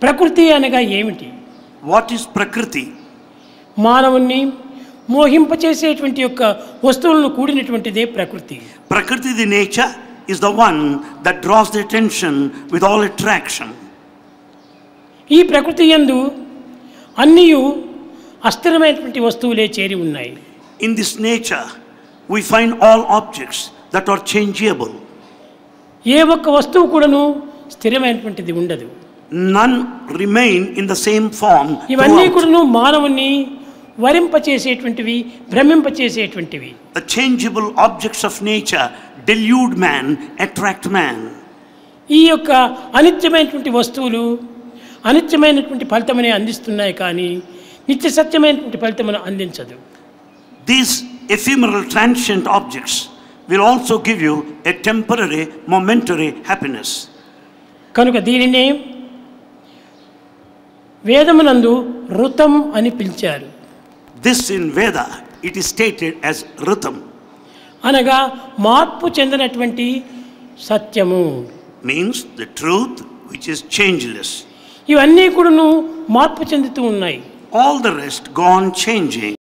ప్రకృతి అనగా ఏమిటి? What is Prakriti? మానవుణ్ణి మోహింపచేసేటువంటి యొక్క వస్తువులను కూడినటువంటిదే ప్రకృతి. Prakriti, the nature, is the one that draws the attention with all attraction. ఈ ప్రకృతి యందు అన్నియు అస్థిరమైనటువంటి వస్తువులే చేరి ఉన్నాయి. In this nature, we find all objects that are changeable. ఏ ఒక్క వస్తువు కూడాను స్థిరమైనటువంటిది ఉండదు. None remain in the same form. ఇవన్నీ కూడాను మానవుని వరింపచేసేటువంటివి, భ్రమింపచేసేటువంటివి. The changeable objects of nature delude man, attract man. ఈ యొక్క అనిత్యమైనటువంటి వస్తువులు అనిత్యమైనటువంటి ఫలితమనే అందిస్తున్నాయి, కానీ నిత్య సత్యమైనటువంటి ఫలితమును అందించదు. These ephemeral transient objects will also give you a temporary, momentary happiness. కనుక దీనినే వేదమునందు ఋతం అని పిలిచారు. This in Veda, it is stated as Ritam. అనగా మార్పు చెందినటువంటి సత్యము. Means the truth which is changeless. ఇవన్నీ కూడాను మార్పు చెందుతూ ఉన్నాయి. All the rest go on changing.